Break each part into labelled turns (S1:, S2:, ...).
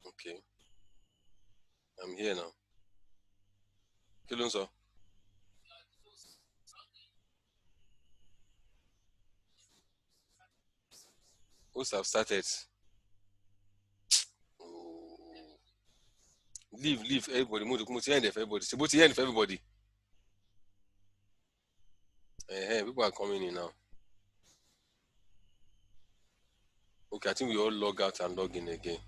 S1: Okay. I'm here now. Kilonso. Hosts have started. Oh. Leave everybody. Move to end for everybody. It's about to end for everybody. Hey, people are coming in now. Okay, I think we all log out and log in again.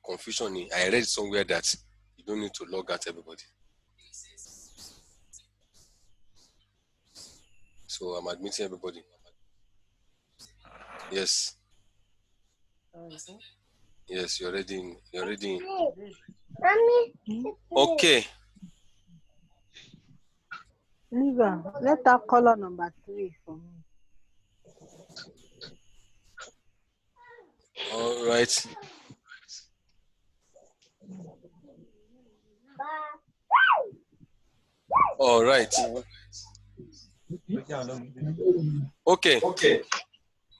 S1: Confusion. I read somewhere that you don't need to log out everybody. So I'm admitting everybody. Yes. Yes, you're ready. You're ready. Okay.
S2: Liva, let that color number 3 for me.
S1: All right. All right. Okay.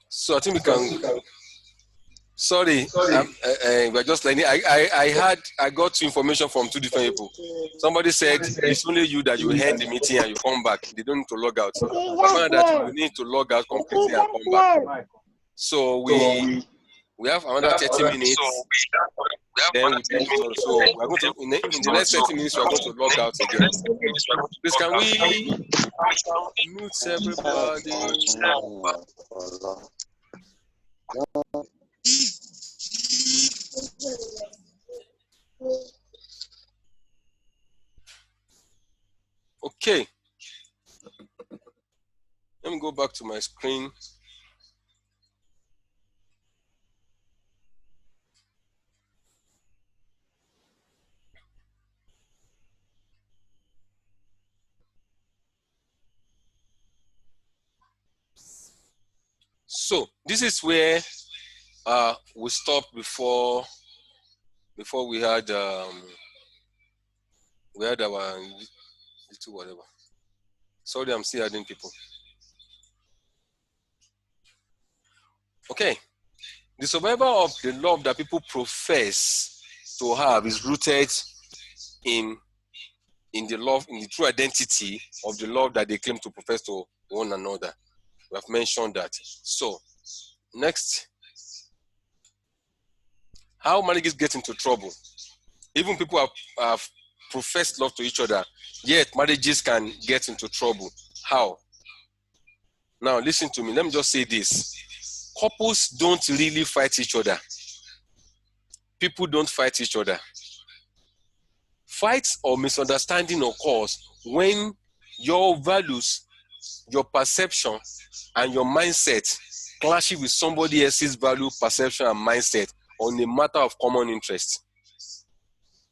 S1: So I think we can. Sorry, we're just learning. I got 2 information from 2 different people. Somebody said it's only you that you end the meeting and you come back. They don't need to log out. I found that you need to log out completely and come back. So we have another 30 minutes. Then we do tomorrow. So we're going to in the next 30 minutes we are going to log out again. Please, can we mute everybody? Okay. Let me go back to my screen. So this is where we stopped before we had our little whatever. Sorry, I'm still adding people. Okay. The survival of the love that people profess to have is rooted in the love, in the true identity of the love that they claim to profess to one another. We have mentioned that. So, next. How marriages get into trouble? Even people have professed love to each other, yet marriages can get into trouble. How? Now, listen to me. Let me just say this. Couples don't really fight each other. People don't fight each other. Fights or misunderstanding occurs when your values, your perception, and your mindset clashes with somebody else's value, perception, and mindset on a matter of common interest.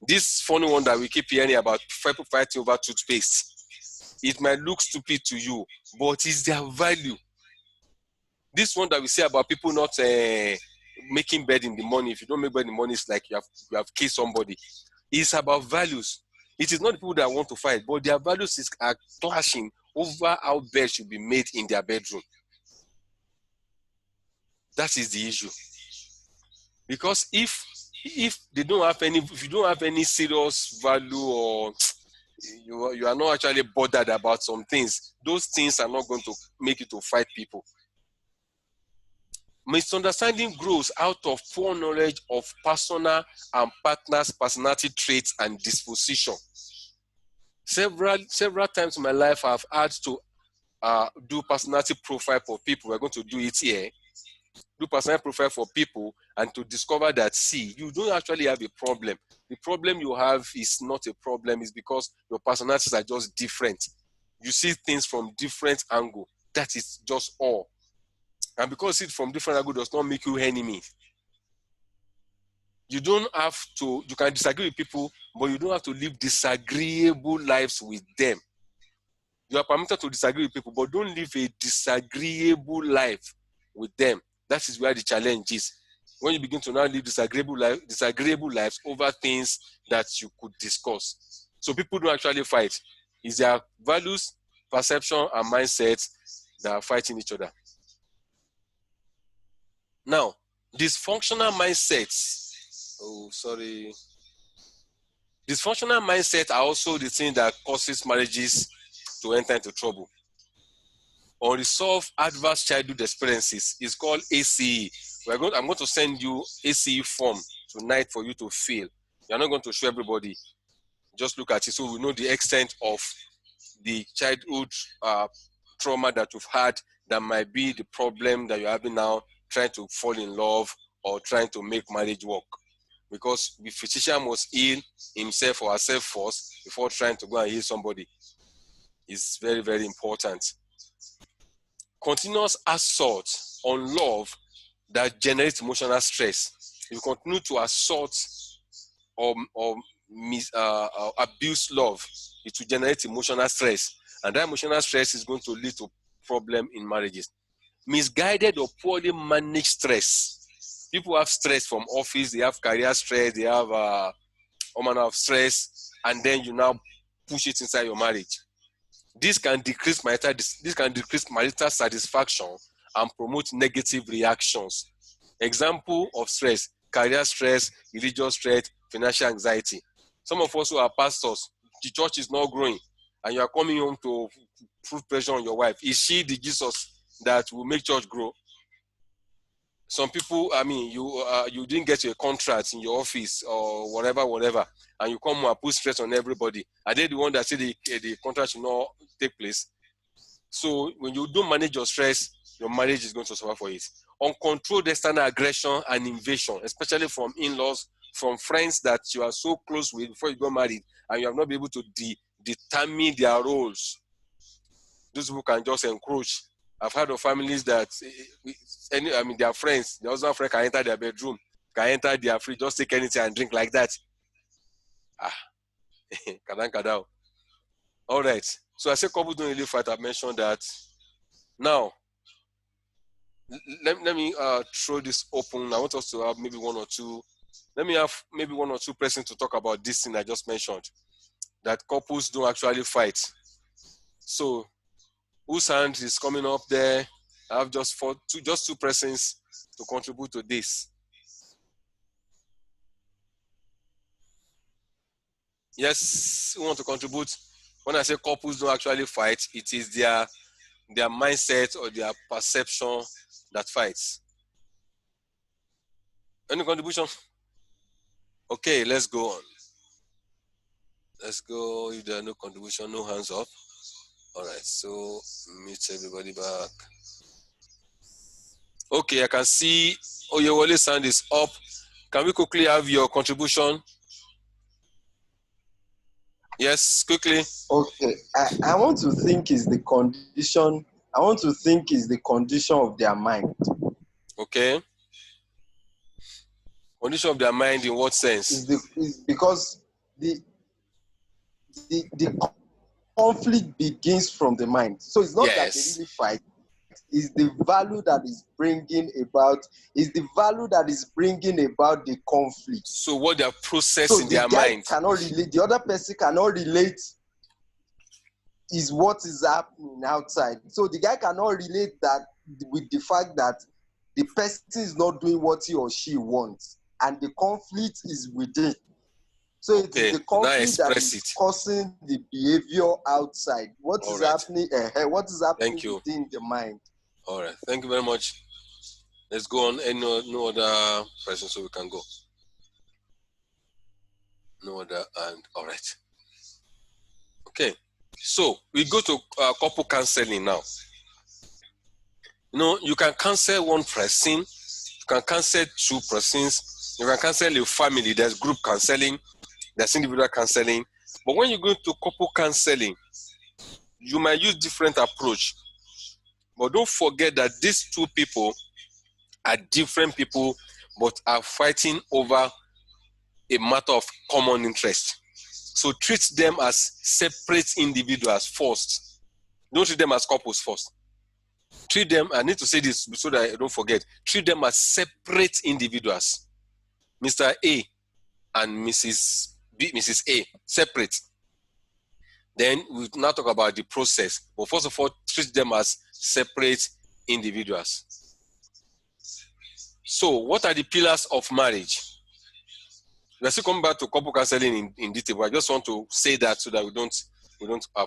S1: This funny one that we keep hearing about people fighting over toothpaste, it might look stupid to you, but it's their value. This one that we say about people not making bed in the morning, if you don't make bed in the morning, it's like you have killed somebody. It's about values. It is not the people that want to fight, but their values are clashing over how bed should be made in their bedroom. That is the issue. Because if they don't have any, if you don't have any serious value, or you are not actually bothered about some things, those things are not going to make you to fight people. Misunderstanding grows out of poor knowledge of personal and partner's personality traits and disposition. Several times in my life, I've had to do personality profile for people. We're going to do it here. Do personality profile for people and to discover that, see, you don't actually have a problem. The problem you have is not a problem. It's because your personalities are just different. You see things from different angle. That is just all. And because it's from different angle does not make you enemy. You don't have to, you can disagree with people, but you don't have to live disagreeable lives with them. You are permitted to disagree with people, but don't live a disagreeable life with them. That is where the challenge is. When you begin to now live disagreeable lives over things that you could discuss. So people don't actually fight. It's their values, perception, and mindsets that are fighting each other. Now, dysfunctional mindsets. Oh, sorry. Dysfunctional mindset are also the thing that causes marriages to enter into trouble. Unresolved adverse childhood experiences is called ACE. I'm going to send you ACE form tonight for you to fill. You're not going to show everybody. Just look at it so we know the extent of the childhood trauma that you've had that might be the problem that you're having now, trying to fall in love or trying to make marriage work. Because the physician must heal himself or herself first before trying to go and heal somebody. It's very, very important. Continuous assault on love that generates emotional stress. If you continue to assault or abuse love, it will generate emotional stress. And that emotional stress is going to lead to problem in marriages. Misguided or poorly managed stress. People have stress from office, they have career stress, they have all manner of stress, and then you now push it inside your marriage. This can decrease marital satisfaction and promote negative reactions. Example of stress: career stress, religious stress, financial anxiety. Some of us who are pastors, the church is not growing, and you are coming home to put pressure on your wife. Is she the Jesus that will make church grow? Some people, you didn't get a contract in your office or whatever, and you come and put stress on everybody. Are they the one that say the contract should not take place? So when you don't manage your stress, your marriage is going to suffer for it. Uncontrolled external aggression and invasion, especially from in-laws, from friends that you are so close with before you got married, and you have not been able to determine their roles. Those people can just encroach. I've heard of families that their friends, the husband friend can enter their bedroom, can enter their fridge, just take anything and drink like that. Kadang. All right. So I say couples don't really fight. I mentioned that. Now, let me throw this open. I want us to have maybe one or two. Let me have maybe one or two persons to talk about this thing I just mentioned, that couples don't actually fight. So, whose hand is coming up there? I have just two persons to contribute to this. Yes, who want to contribute? When I say couples don't actually fight, it is their mindset or their perception that fights. Any contribution? Okay, let's go on. Let's go. If there are no contribution, no hands up. All right, so mute everybody back. Okay, I can see Oyewole's hand is up. Can we quickly have your contribution? Yes, quickly.
S3: Okay, I want to think is the condition. I want to think is the condition of their mind.
S1: Okay. Condition of their mind in what sense?
S3: Is because the conflict begins from the mind. So it's not that they really fight. Is the value that is bringing about the conflict.
S1: So what they are processing in their mind.
S3: Cannot relate. The other person cannot relate. Is what is happening outside. So the guy cannot relate that with the fact that the person is not doing what he or she wants, and the conflict is within. So it is the conflict that is causing the behavior outside. What is happening within the mind?
S1: All right. Thank you very much. Let's go on. No other person, so we can go. No other, and all right. Okay. So we go to couple counseling now. You can counsel one person, you can counsel two persons, you can counsel a family. There's group counseling, there's individual counseling. But when you go to couple counseling, you might use different approach. But don't forget that these two people are different people, but are fighting over a matter of common interest. So treat them as separate individuals first. Don't treat them as couples first. Treat them, I need to say this so that I don't forget, treat them as separate individuals. Mr. A and Mrs. A, separate. Then we'll now talk about the process. But first of all, treat them as separate individuals. So, what are the pillars of marriage? We're still coming back to couple counseling in detail, but I just want to say that so that we don't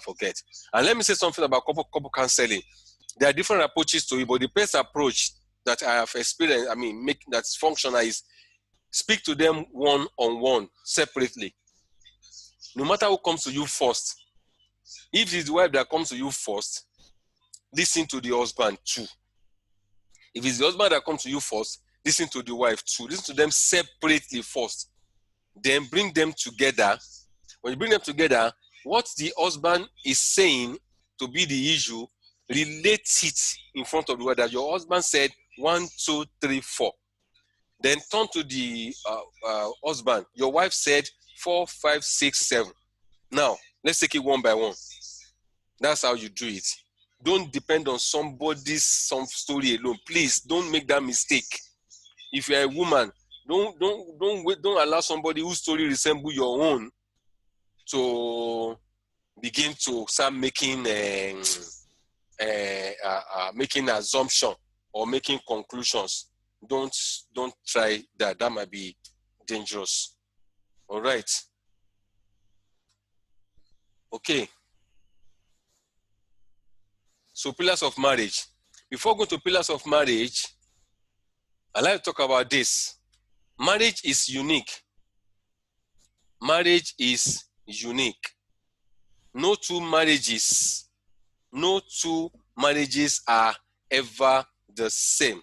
S1: forget. And let me say something about couple counseling. There are different approaches to it, but the best approach that I have experienced, that's functional, is speak to them one-on-one, separately. No matter who comes to you first. If it's the wife that comes to you first, listen to the husband too. If it's the husband that comes to you first, listen to the wife too. Listen to them separately first. Then bring them together. When you bring them together, what the husband is saying to be the issue, relate it in front of the wife that your husband said 1, 2, 3, 4. Then turn to the husband. Your wife said 4, 5, 6, 7. Now, let's take it one by one. That's how you do it. Don't depend on some story alone. Please don't make that mistake. If you're a woman, don't allow somebody whose story resembles your own to begin to start making making assumption or making conclusions. Don't try that. That might be dangerous. All right. Okay. So pillars of marriage. Before going to pillars of marriage, I'd like to talk about this. Marriage is unique. Marriage is unique. No two marriages are ever the same.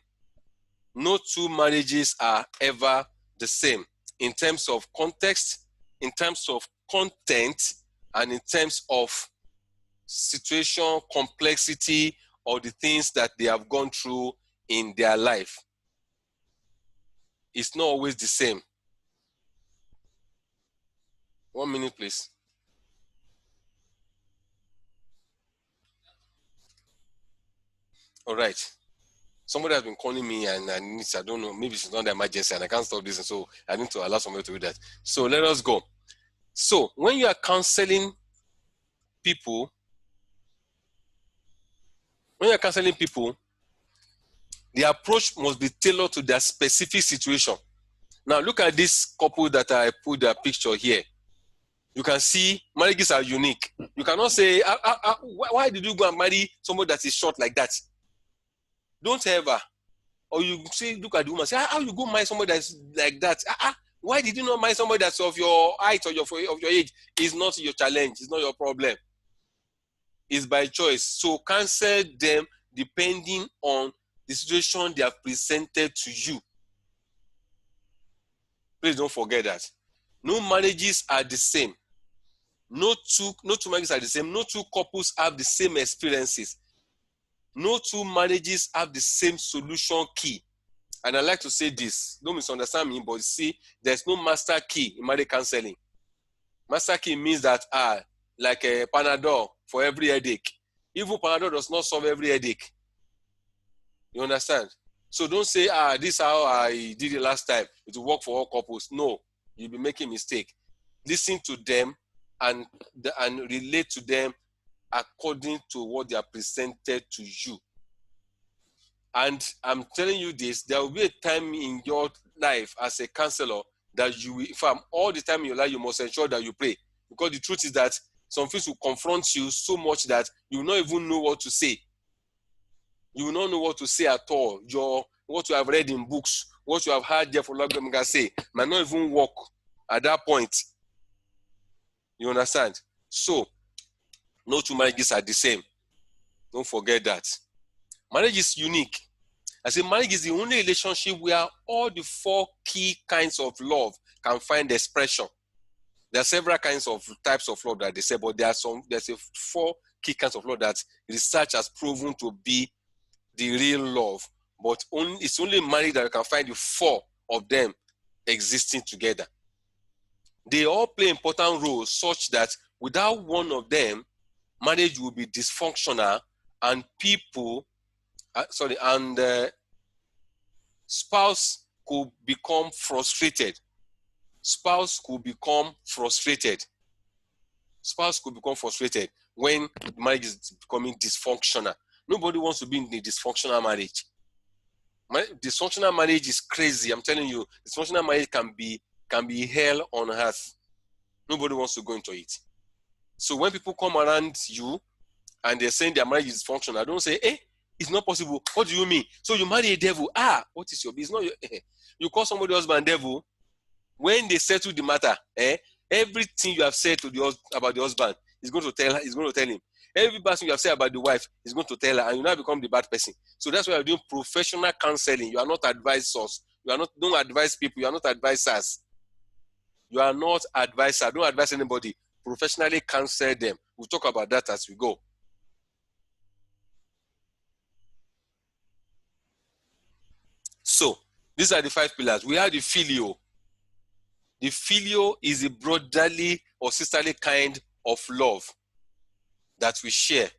S1: No two marriages are ever the same in terms of context, in terms of content, and in terms of situation, complexity, or the things that they have gone through in their life. It's not always the same. 1 minute, please. All right. Somebody has been calling me and I don't know, maybe it's not an emergency and I can't stop this, and so I need to allow somebody to do that. So let us go. So when you are counseling people, the approach must be tailored to their specific situation. Now look at this couple that I put their picture here. You can see marriages are unique. You cannot say, why did you go and marry somebody that is short like that? Don't ever. Or you say, look at the woman, say, how you go marry somebody that's like that? Why did you not marry somebody that's of your height or of your age? It's not your challenge. It's not your problem. It's by choice. So counsel them depending on the situation they have presented to you. Please don't forget that. No marriages are the same. No two marriages are the same. No two couples have the same experiences. No two marriages have the same solution key. And I like to say this, don't misunderstand me, but see, there's no master key in marriage counseling. Master key means that like a Panadol for every headache. Even Panadol does not solve every headache. You understand? So don't say, this is how I did it last time. It will work for all couples. No, you'll be making a mistake. Listen to them and relate to them according to what they are presented to you. And I'm telling you this, there will be a time in your life as a counselor that you will, all the time in your life, you must ensure that you pray. Because the truth is that some things will confront you so much that you will not even know what to say. You will not know what to say at all. What you have read in books, what you have heard Jeff Olagomga say, might not even work at that point. You understand? So, no two marriages are the same. Don't forget that. Marriage is unique. I say marriage is the only relationship where all the 4 key kinds of love can find expression. There are several types of love that they say, but there's 4 key kinds of love that research has proven to be the real love. But it's only marriage that you can find the 4 of them existing together. They all play important roles such that without one of them, marriage will be dysfunctional and spouse could become frustrated. Spouse could become frustrated when marriage is becoming dysfunctional. Nobody wants to be in a dysfunctional marriage. Dysfunctional marriage is crazy. I'm telling you, dysfunctional marriage can be hell on earth. Nobody wants to go into it. So when people come around you and they're saying their marriage is dysfunctional, don't say, it's not possible. What do you mean? So you marry a devil. What is your business? You call somebody husband devil. When they settle the matter, everything you have said about the husband is going to tell him. Every person you have said about the wife is going to tell her, and you now become the bad person. So that's why you're doing professional counseling. You are not advisors. Don't advise people. You are not advisors. You are not advisor. Don't advise anybody. Professionally counsel them. We'll talk about that as we go. So these are the 5 pillars. We have the filio. The filio is a brotherly or sisterly kind of love that we share.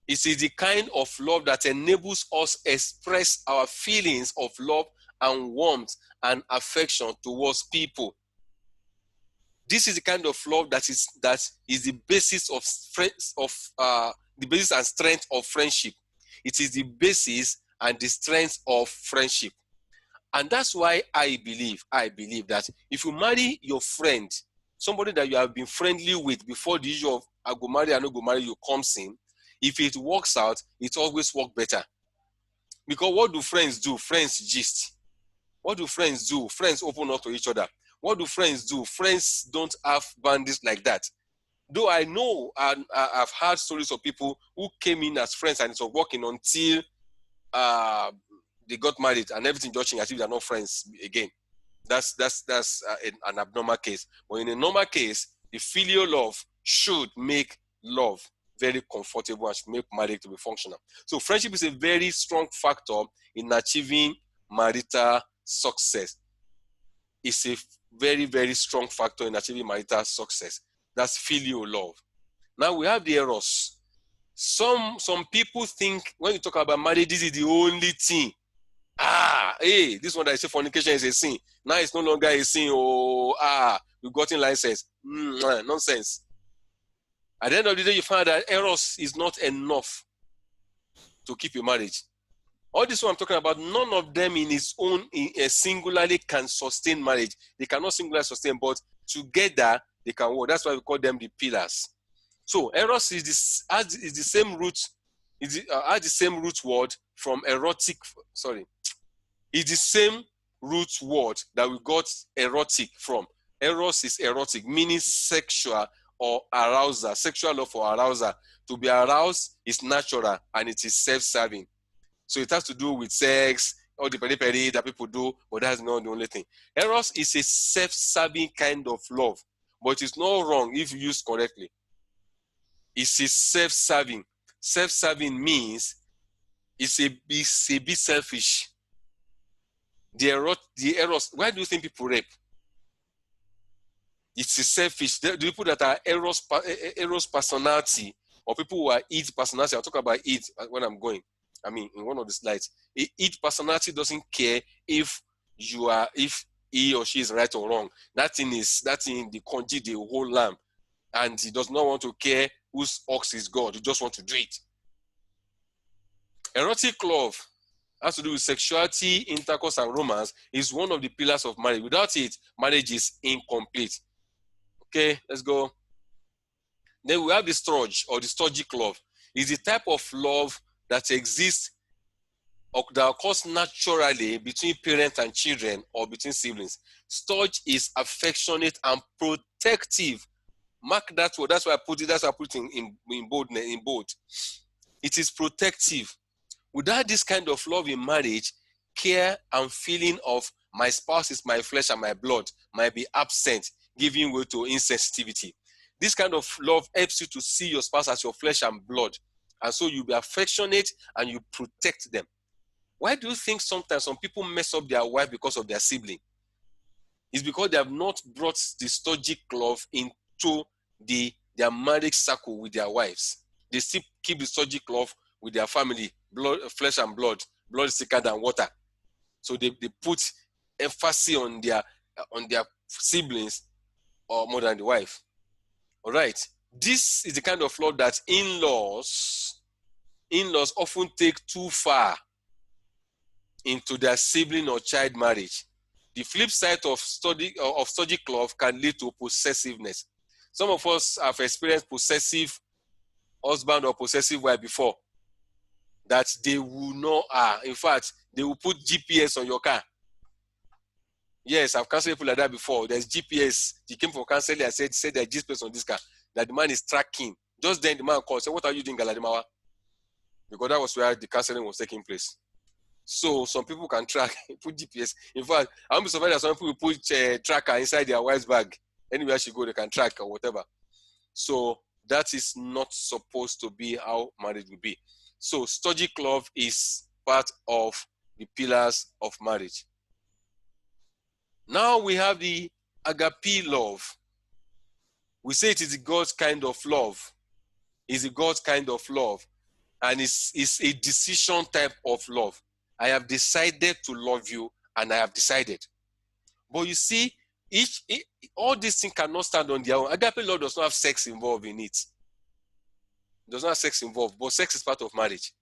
S1: It is the kind of love that enables us express our feelings of love and warmth and affection towards people. This is the kind of love that is the basis of the basis and strength of friendship. It is the basis and the strength of friendship. And that's why I believe that if you marry your friend, somebody that you have been friendly with before the issue of I go marry, I no go marry you comes in, if it works out, it always works better. Because what do friends do? Friends gist. What do friends do? Friends open up to each other. What do friends do? Friends don't have boundaries like that. Though I know I've heard stories of people who came in as friends and it was working until they got married and everything just changed as if they're not friends again. That's an abnormal case. But in a normal case, the filial love should make love very comfortable and should make marriage to be functional. So friendship is a very strong factor in achieving marital success. It's a very, very strong factor in achieving marital success. That's filial love. Now we have the eros. Some people think when you talk about marriage, this is the only thing. This one that I say fornication is a sin. Now it's no longer a sin. You've gotten license. Nonsense. At the end of the day, you find that eros is not enough to keep your marriage. All this one I'm talking about, none of them in its own singularly can sustain marriage. They cannot singularly sustain, but together they can work. That's why we call them the pillars. So eros is the same root. Has the same root word from erotic. It's the same root word that we got erotic from. Eros is erotic, meaning sexual or arousal. Sexual love or arousal. To be aroused is natural and it is self-serving. So it has to do with sex, all the peri-peri that people do, but that's not the only thing. Eros is a self-serving kind of love, but it's not wrong if used correctly. It's a self-serving. Self-serving means it's a bit selfish. The eros, why do you think people rape? It's a selfish. The people that are eros personality, or people who are id personality, I'll talk about id when I'm going. In one of the slides. Id personality doesn't care if he or she is right or wrong. That thing they conjure the whole lamb. And he does not want to care whose ox is God. He just wants to do it. Erotic love has to do with sexuality, intercourse, and romance. Is one of the pillars of marriage. Without it, marriage is incomplete. Okay, let's go. Then we have the storge or the storgic love. It's the type of love that exists or that occurs naturally between parents and children or between siblings. Storge is affectionate and protective. Mark that word. That's why I put it. That's why I put it in bold. It is protective. Without this kind of love in marriage, care and feeling of my spouse is my flesh and my blood might be absent, giving way to insensitivity. This kind of love helps you to see your spouse as your flesh and blood. And so you'll be affectionate and you protect them. Why do you think sometimes some people mess up their wife because of their sibling? It's because they have not brought the storgic love into their marriage circle with their wives. They still keep the storgic love with their family, blood, flesh and blood. Blood is thicker than water. So they put emphasis on their siblings or more than the wife. All right. This is the kind of love that in-laws often take too far. into their sibling or child marriage. The flip side of study cloth can lead to possessiveness. Some of us have experienced possessive husband or possessive wife before, that they will know, in fact, they will put GPS on your car. Yes, I've counseled people like that before. There's GPS. He came for counseling and said there's GPS on this car, that the man is tracking. Just then the man called, said, "What are you doing, Galadimawa?" Because that was where the counseling was taking place. So some people can track, put GPS. In fact, I'm surprised that some people put tracker inside their wife's bag. Anywhere she go, they can track or whatever. So that is not supposed to be how marriage will be. So study cloth is part of the pillars of marriage. Now we have the agape love. We say it is God's kind of love. It's a God's kind of love. And it's a decision type of love. I have decided to love you, and I have decided. But you see, all these things cannot stand on their own. Agape love does not have sex involved in it. It does not have sex involved, but sex is part of marriage.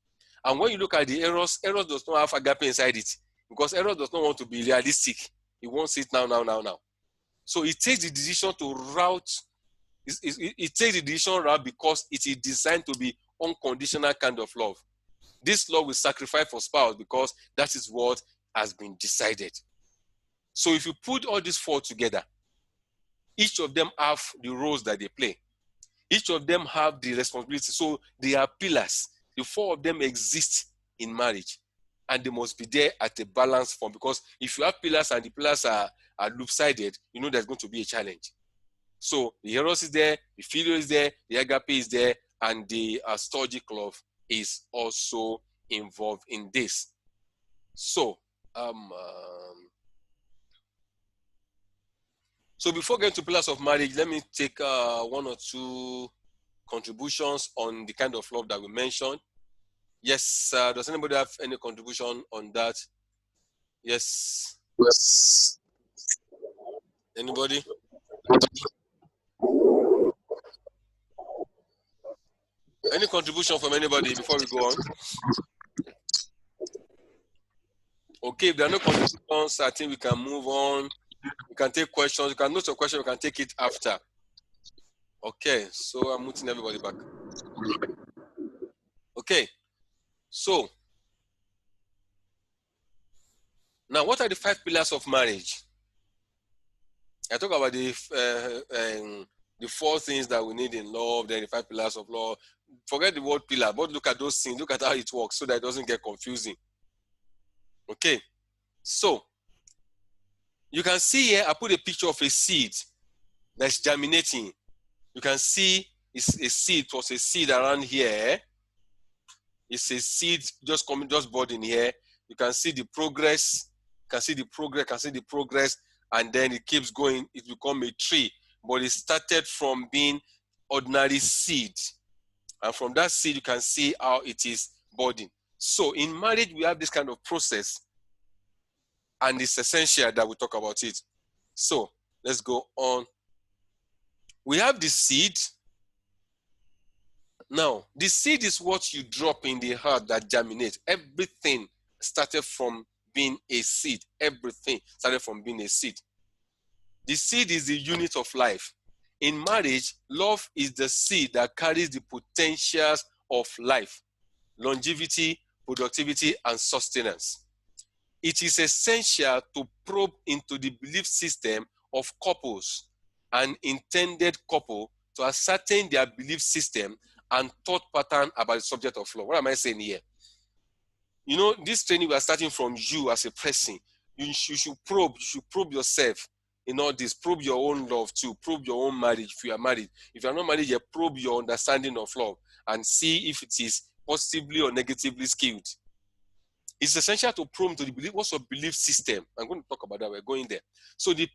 S1: And when you look at the eros does not have agape inside it, because eros does not want to be realistic. He wants it now. So it takes the decision to route. It takes the decision route because it is designed to be unconditional kind of love. This love will sacrifice for spouse because that is what has been decided. So if you put all these four together, each of them have the roles that they play. Each of them have the responsibility. So they are pillars. The four of them exist in marriage, and they must be there at a balanced form, because if you have pillars and the pillars are loop-sided, you know there's going to be a challenge. So the eros is there, the filio is there, the agape is there, and the storge cloth is also involved in this. So, so before getting to pillars of marriage, let me take one or two contributions on the kind of love that we mentioned. Yes, does anybody have any contribution on that? Yes.
S4: Yes.
S1: Anybody? Any contribution from anybody before we go on? Okay, if there are no contributions, I think we can move on. We can take questions. You can note your question. We can take it after. Okay, so I'm muting everybody back. Okay, so now what are the 5 pillars of marriage? I talk about the 4 things that we need in love, then the 5 pillars of love. Forget the word pillar, but look at those things. Look at how it works so that it doesn't get confusing. Okay, so you can see here, I put a picture of a seed that's germinating. You can see it's a seed, plus a seed around here. It's a seed just coming, just budding here. You can see the progress, and then it keeps going. It becomes a tree, but it started from being ordinary seed. And from that seed, you can see how it is budding. So in marriage, we have this kind of process, and it's essential that we talk about it. So let's go on. We have the seed. Now, the seed is what you drop in the heart that germinates. Everything started from being a seed. Everything started from being a seed. The seed is the unit of life. In marriage, love is the seed that carries the potentials of life, longevity, productivity, and sustenance. It is essential to probe into the belief system of couples and intended couple to ascertain their belief system and thought pattern about the subject of love. What am I saying here? You know, this training we are starting from you as a person. You should probe yourself in all this. Probe your own love too. Probe your own marriage if you are married. If you are not married, you probe your understanding of love and see if it is positively or negatively skewed. It's essential to probe to the belief. What's your belief system? I'm going to talk about that. We're going there. So the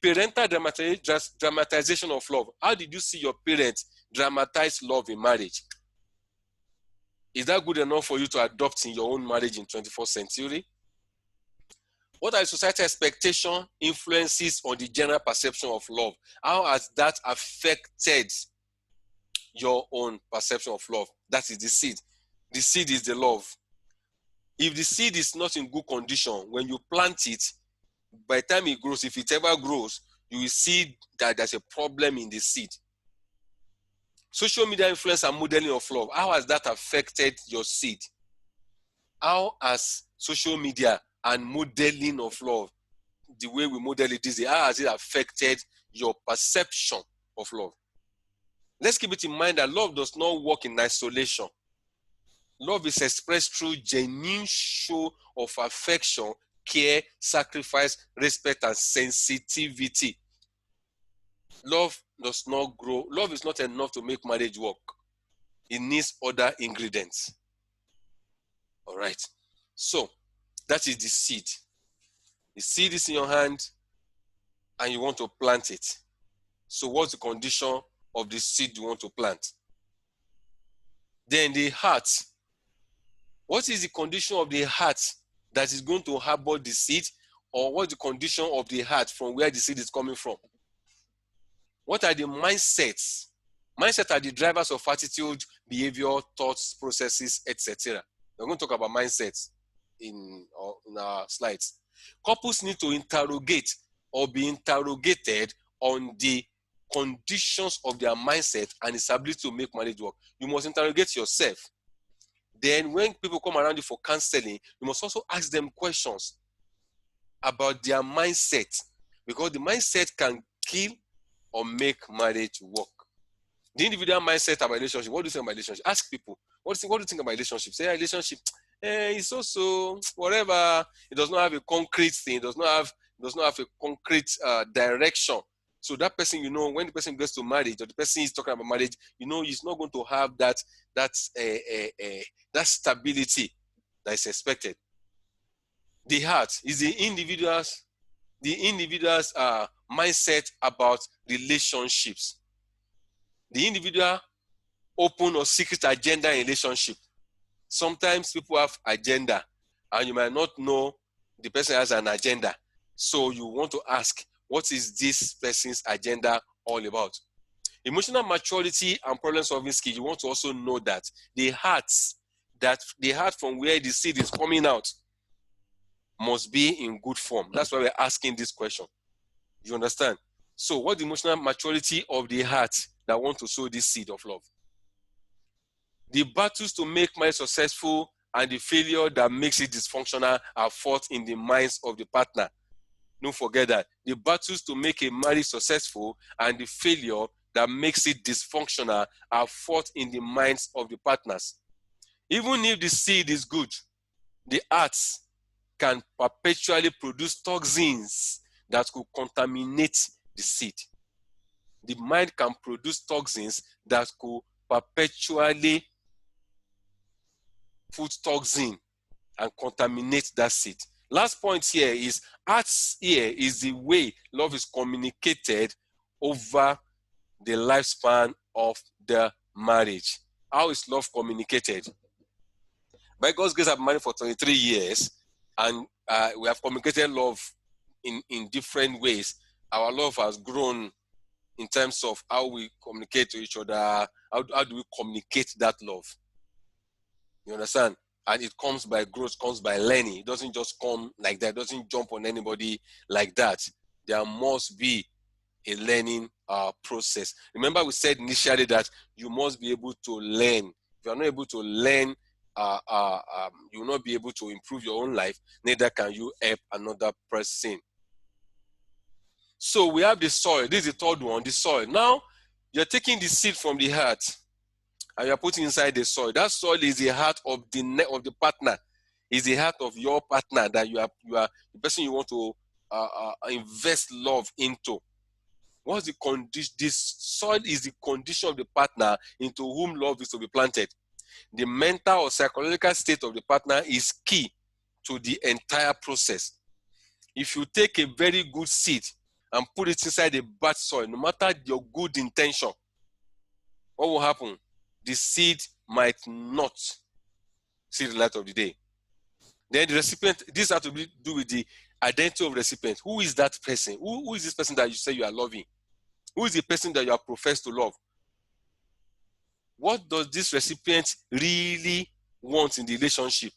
S1: parental dramatization of love. How did you see your parents dramatize love in marriage? Is that good enough for you to adopt in your own marriage in 21st century? What are societal expectation influences on the general perception of love? How has that affected your own perception of love? That is the seed. The seed is the love. If the seed is not in good condition, when you plant it, by the time it grows, if it ever grows, you will see that there's a problem in the seed. Social media influence and modeling of love. How has that affected your seed? How has social media and modeling of love, the way we model it this day, how has it affected your perception of love? Let's keep it in mind that love does not work in isolation. Love is expressed through genuine show of affection, care, sacrifice, respect, and sensitivity. Love does not grow. Love is not enough to make marriage work. It needs other ingredients. All right. So, that is the seed. The seed is in your hand and you want to plant it. So, what's the condition of the seed you want to plant? Then the heart. What is the condition of the heart that is going to harbor the seed? Or what's the condition of the heart from where the seed is coming from? What are the mindsets? Mindset are the drivers of attitude, behavior, thoughts, processes, etc. We're going to talk about mindsets in our slides. Couples need to interrogate or be interrogated on the conditions of their mindset and its ability to make marriage work. You must interrogate yourself. Then when people come around you for counseling, you must also ask them questions about their mindset, because the mindset can kill or make marriage work. The individual mindset about relationship. What do you think about relationship? Ask people. What do you think about relationship? Say relationship. It's also whatever. It does not have a concrete thing. It does not have a concrete direction. So that person, when the person gets to marriage, or the person is talking about marriage, he's not going to have that stability that is expected. The heart is the individual's mindset about relationships. The individual open or secret agenda in relationship. Sometimes people have agenda and you might not know the person has an agenda. So you want to ask, what is this person's agenda all about? Emotional maturity and problem solving skill. You want to also know that the heart from where the seed is coming out must be in good form. That's why we're asking this question. You understand? So what's the emotional maturity of the heart that want to sow this seed of love? The battles to make marriage successful and the failure that makes it dysfunctional are fought in the minds of the partner. Don't forget that. The battles to make a marriage successful and the failure that makes it dysfunctional are fought in the minds of the partners. Even if the seed is good, the hearts can perpetually produce toxins that could contaminate the seed. The mind can produce toxins that could perpetually put toxin and contaminate that seed. Last point here is hearts here is the way love is communicated over the lifespan of the marriage. How is love communicated? By God's grace, I've been married for 23 years and we have communicated love in different ways. Our love has grown in terms of how we communicate to each other. How do we communicate that love? You understand? And it comes by growth, comes by learning. It doesn't just come like that. It doesn't jump on anybody like that. There must be a learning process. Remember we said initially that you must be able to learn. If you are not able to learn, you will not be able to improve your own life. Neither can you help another person. So we have the soil. This is the third one, the soil. Now, you're taking the seed from the heart and you're putting inside the soil. That soil is the heart of the partner. Is the heart of your partner that you are the person you want to invest love into. What's the condition? This soil is the condition of the partner into whom love is to be planted. The mental or psychological state of the partner is key to the entire process. If you take a very good seed and put it inside a bad soil, no matter your good intention, what will happen? The seed might not see the light of the day. Then the recipient, this has to do with the identity of the recipient. Who is that person? Who is this person that you say you are loving? Who is the person that you are professed to love? What does this recipient really want in the relationship?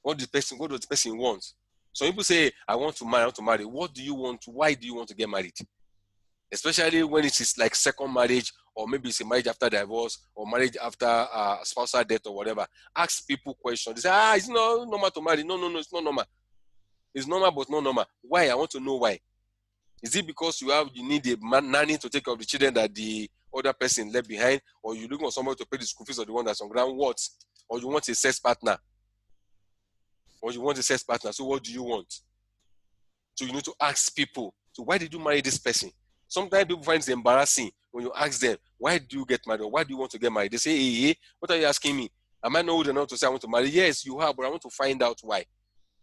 S1: What does the person want? Some people say, I want to marry. What do you want? Why do you want to get married? Especially when it is like second marriage, or maybe it's a marriage after divorce, or marriage after spousal death or whatever. Ask people questions. They say, it's not normal to marry. No, it's not normal. It's normal, but not normal. Why? I want to know why. Is it because you need a nanny to take care of the children that the other person left behind, or you looking for somebody to pay the school fees of the one that's on ground? What? Or you want a sex partner? So what do you want? So you need to ask people. So why did you marry this person? Sometimes people find it embarrassing when you ask them, why do you get married, or why do you want to get married? They say, hey, what are you asking me? Am I not old enough to say I want to marry? Yes, you have, but I want to find out why.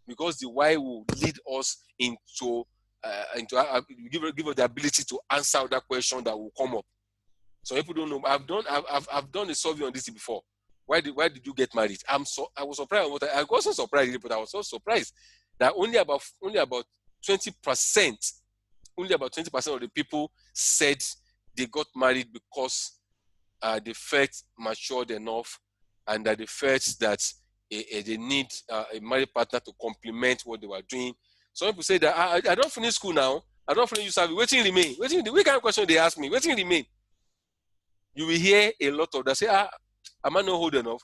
S1: Because the why will lead us into give us the ability to answer that question that will come up. So people don't know. I've done a survey on this before. Why did you get married? I was surprised. I wasn't surprised, but I was so surprised that only about 20%, of the people said they got married because they felt matured enough, and that they felt that they need a married partner to complement what they were doing. Some people say that I don't finish school now. I don't finish service. Waiting remain. What kind of question they ask me? Waiting remain. You will hear a lot of that say, am I not old enough?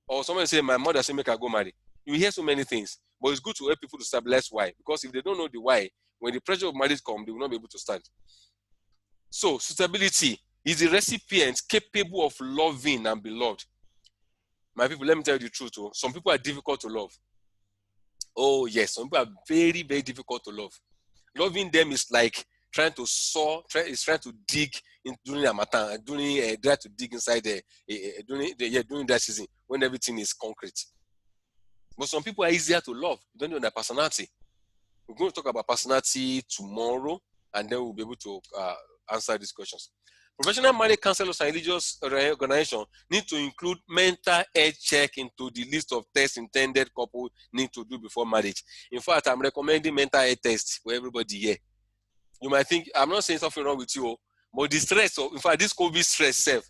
S1: Or someone say, my mother say make I go marry. You hear so many things, but it's good to help people to stabilize why. Because if they don't know the why, when the pressure of marriage comes, they will not be able to stand. So suitability is the recipient capable of loving and be loved. My people, let me tell you the truth. Some people are difficult to love. Oh yes, some people are very, very difficult to love. Loving them is like trying to dig during Harmattan, try to dig inside during that season when everything is concrete. But some people are easier to love. You don't know their personality. We're going to talk about personality tomorrow, and then we'll be able to answer these questions. Professional marriage counselors and religious organizations need to include mental health check into the list of tests intended couple need to do before marriage. In fact, I'm recommending mental health tests for everybody here. You might think, I'm not saying something wrong with you, but the stress, in fact, this COVID stress self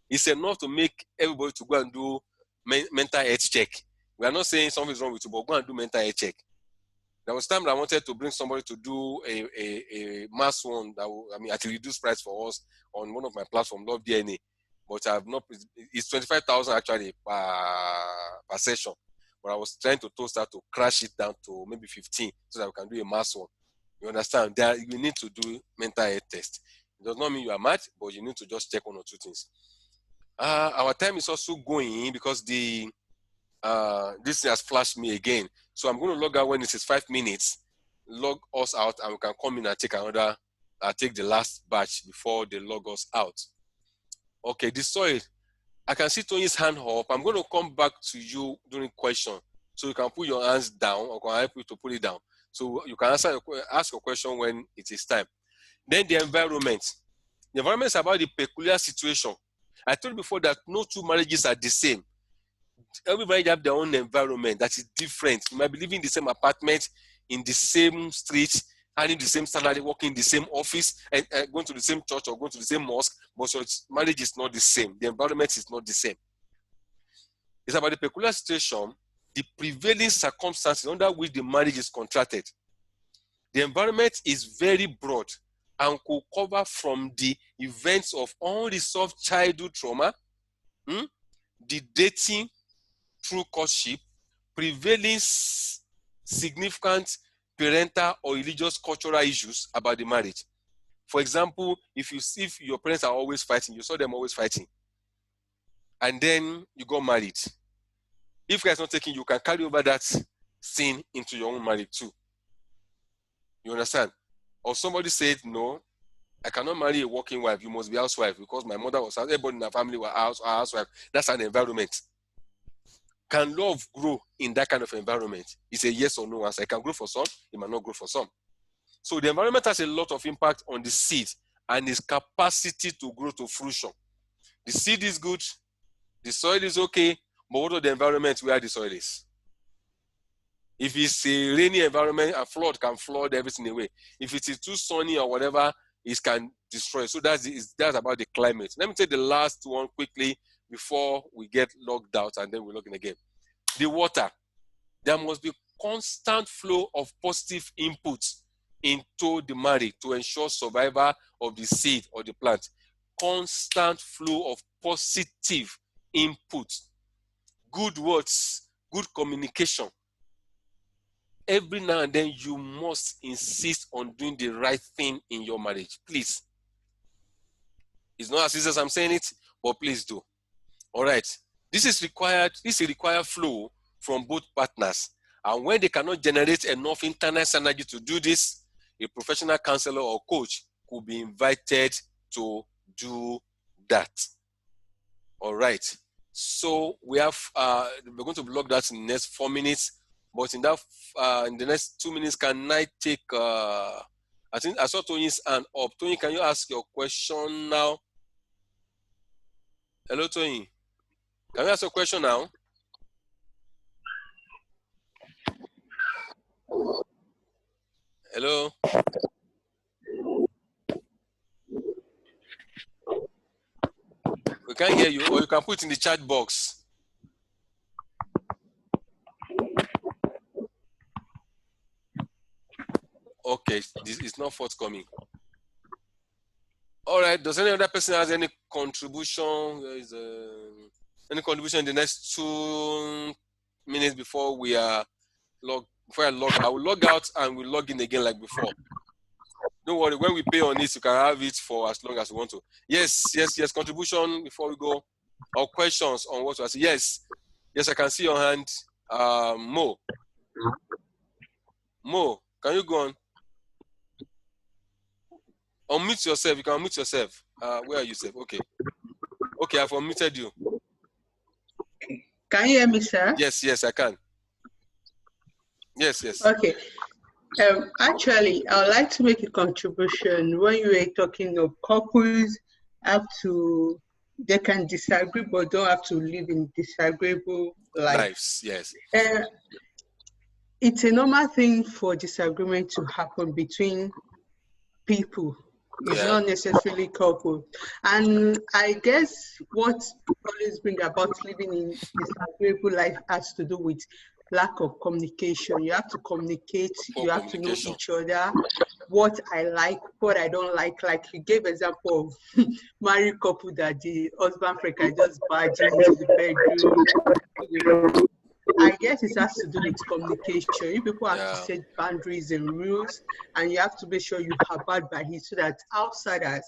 S1: is enough to make everybody to go and do mental health check. We are not saying something is wrong with you, but go and do mental health check. There was time that I wanted to bring somebody to do a mass one that at a reduced price for us on one of my platforms, Love DNA. But I have not. It's 25,000 actually per session. But I was trying to toast that to crash it down to maybe 15 so that we can do a mass one. You understand? That you need to do mental health test. It does not mean you are mad, but you need to just check one or two things. Our time is also going because this has flashed me again. So I'm going to log out when it is 5 minutes, log us out, and we can come in and take the last batch before they log us out. Okay, the soil. I can see Tony's hand up. I'm going to come back to you during question. So you can put your hands down, or can help you to put it down. So you can ask a question when it is time. Then the environment. The environment is about the peculiar situation. I told you before that no two marriages are the same. Everybody have their own environment that is different. You might be living in the same apartment, in the same street, having the same salary, working in the same office, and going to the same church or going to the same mosque, but your marriage is not the same. The environment is not the same. It's about the peculiar situation, the prevailing circumstances under which the marriage is contracted. The environment is very broad and could cover from the events of unresolved childhood trauma, the dating through courtship, prevailing significant parental or religious cultural issues about the marriage. For example, if your parents are always fighting, you saw them always fighting, and then you got married. If God is not taking, you can carry over that sin into your own marriage too. You understand? Or somebody said, no, I cannot marry a working wife. You must be a housewife because my mother was, everybody in our family were housewife. That's an environment. Can love grow in that kind of environment? It's a yes or no answer. It can grow for some, it might not grow for some. So the environment has a lot of impact on the seed and its capacity to grow to fruition. The seed is good, the soil is okay, but what of the environment where the soil is? If it's a rainy environment, a flood can flood everything away. If it is too sunny or whatever, it can destroy. So that's about the climate. Let me take the last one quickly before we get logged out and then we log in again. The water. There must be constant flow of positive input into the marriage to ensure survival of the seed or the plant. Constant flow of positive input, good words, good communication. Every now and then you must insist on doing the right thing in your marriage. Please. It's not as easy as I'm saying it, but please do. All right. This is a required flow from both partners. And when they cannot generate enough internal synergy to do this, a professional counselor or coach could be invited to do that. All right. So we have we're going to block that in the next 4 minutes. But in that in the next 2 minutes, can I take I think I saw Tony's hand up. Tony, can you ask your question now? Hello, Tony. Can you ask your question now? Hello. We can't hear you, or you can put it in the chat box. Okay, this is not forthcoming. All right. Does any other person has any contribution? Any contribution in the next 2 minutes before we are before I will log out and we'll log in again like before. Don't worry. When we pay on this, you can have it for as long as you want to. Yes. Contribution before we go, or questions on what I say. Yes, I can see your hand. Mo, can you go on? Unmute yourself. You can unmute yourself. Where are you, Seth? Okay, I've unmuted you.
S4: Can you hear me, sir?
S1: Yes, I can. Yes.
S4: Okay. Actually, I would like to make a contribution. When you were talking of couples they can disagree, but don't have to live in disagreeable
S1: lives. Yes.
S4: It's a normal thing for disagreement to happen between people. It's not necessarily couple. And I guess what always brings about living in disagreeable life has to do with lack of communication. You have to communicate. You have to know each other, what I like, what I don't like. Like you gave example of married couple that the husband can just barge into the bedroom. I guess it has to do with communication. You people have to set boundaries and rules, and you have to make sure you abide by it so that outsiders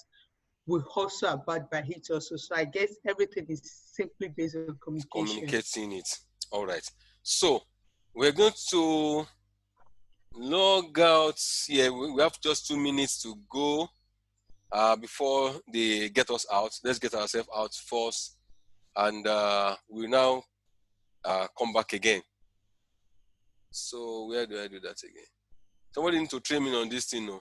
S4: will also abide by it also. So I guess everything is simply based on communication.
S1: Communicating it. All right. So we're going to log out here. We have just 2 minutes to go before they get us out. Let's get ourselves out first, and we'll now come back again. So where do I do that again? Somebody need to train me on this thing, no?